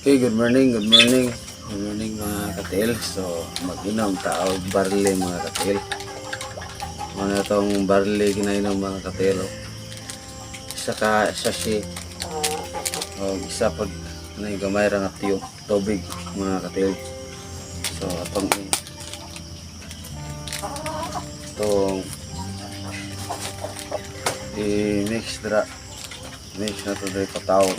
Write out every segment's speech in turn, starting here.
Okay, good morning mga katil. So, mag-inom tao barley mga katil. Ano itong barley ginainom mga katil. Isa ka sachet. O, isa pag gamay ra nga tubig mga katil. So, itong i-mix dra. Mix na ito dito taon.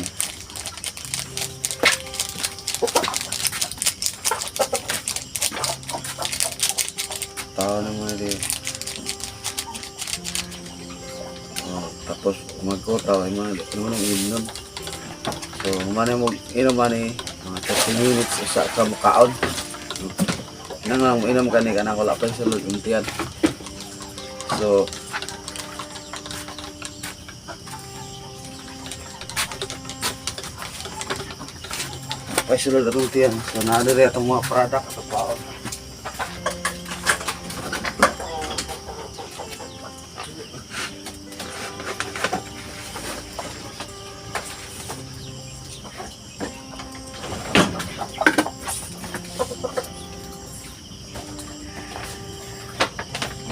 Tao na muna din. Tapos magkotaw ay mga inom. So mana mo inom mani mga 30 minutes sa ka makaon. Nang inom kani kana wala pa sulod untian. So pa sulod untian. So naadiri atong mga product sa paon.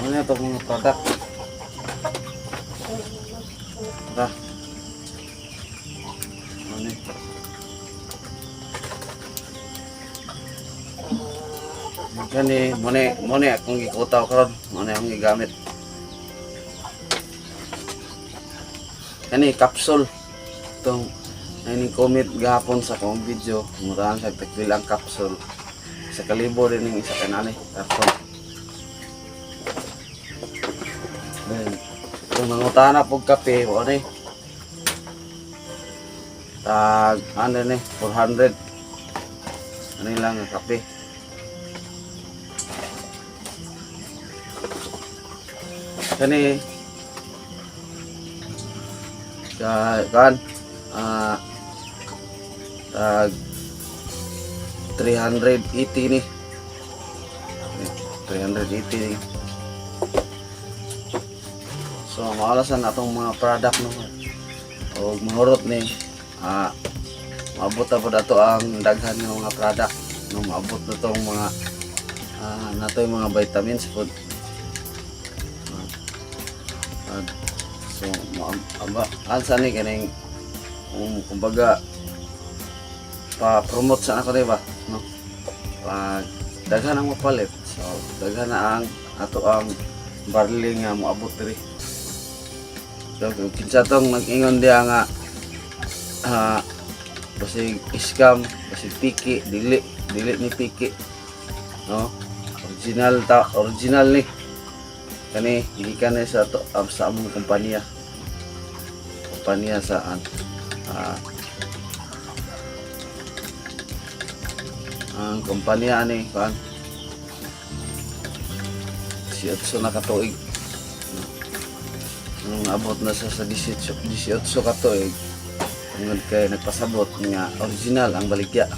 Ano ito mga product? Ito. Ano ito? Kani, muna akong gikutaw karon, muna akong gigamit. Kani, capsule. Itong, nainin comment gahapon sa akong video, murahan sa tagbilang capsule. Sa kalibo rin yung isa kanani, capsule. Kung nangutana po kape, ano eh, tag, ano eh, 400, ano lang ang kape. Kani, kan, tag, 380 nih, 380 nih. So maalasan atong mga product no. O mahurot ni maabot na po dato ang daghan ng mga product no, maabot na tong mga nato yung mga vitamins food. So ansa ni kaning kumbaga pa-promote sa ako diba no. Daghan ang mapalit. So daghan na ang ato ang barley nga moabot diri. So, kinsa tong nag-ingon diya nga basig scam, basig piki, dili ni piki. No? Original ni. Kani gikan sa to sa among kompanya. Kompanya saan ang kompanya ni kan si Otso na katuig. Nung abot na sa 18 ka tuig, tungod kay nagpasabot nga original ang baligya.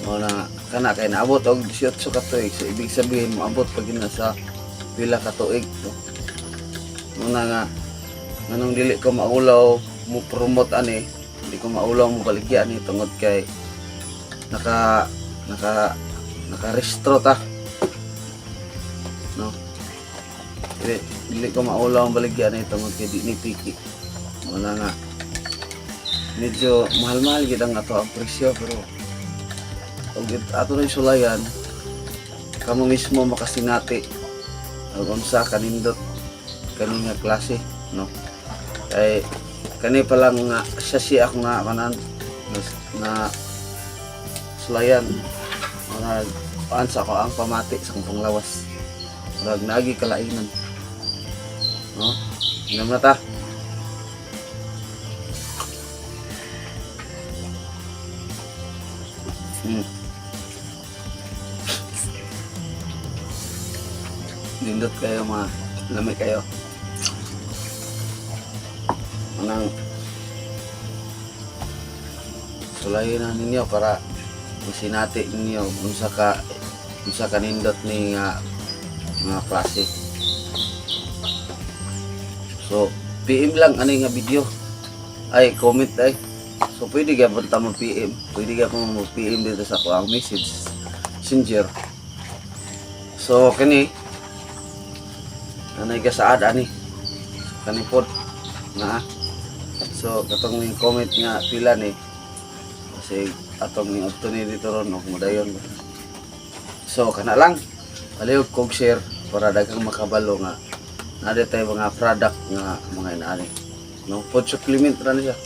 Wala kana kay naabot og 18 ka tuig, so ibig sabihin moabot pag na sa pila ka tuig. Muna nga nganong dili ko maulaw mo promote ani, hindi ko maulaw mo baligya ni tungod kay naka-restro ta. No. Dili ko maulaw ang baligyan na itong kay di ni piki. Wala nga. Medyo mahal-mahal gid ang ato ang presyo pero og ato na sulayan kamo mismo makasinati og unsa kanindot kani nga klase no. Kay kani pa lang nga siya ako nga kanan na sulayan mga paansa ko ang pamati sa kong panglawas. Murag naagi kalainan. No? Inom na ta. Lindot kayo mga lamig kayo. Manang sulayin na ninyo para masinati ninyo unsa ka nindot ni mga klase. So PM lang ano nga video ay comment ay. So pwede ka punta mo PM. Pwede ka mo PM dito sa ako ang message. Messenger. So kani anay ka sa ad ani. Kani pod na. So katong may comment nga pila ni kasi atong ni adto ni dito ron og modayon. So kana lang. Palihog kog share para daghang makabalo nga nade tayo mga product nga mga inaani. No food supplement ra na siya.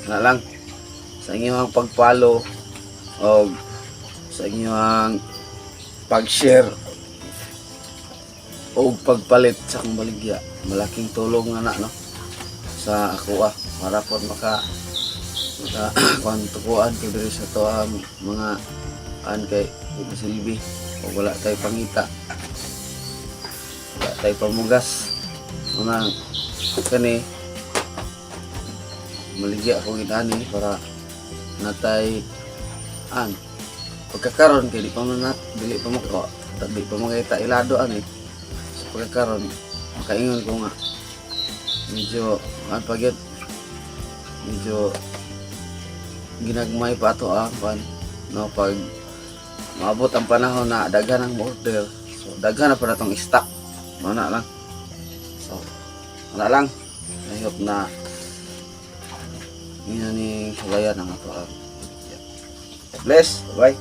Na lang sa inyong pag-follow o sa inyong pag-share o pagpalit sa akong baligya, malaking tulong na no sa ako para po maka kwantukuan ko diri sa to ang mga kay silbi o wala tayo pangita, wala tayo pamugas mga kani maligya akong inani para natay an pagkakaroon kay di pa man dili pa mo di pa makita ilado ani so pagkakaroon makaingon ko nga medyo an pagyud medyo ginagmay pa ato pan no pag maabot ang panahon na daghan ang order so daghan na pa natong stock no na lang so wala lang I hope na yun ni kalayan ang ato. Bless, bye.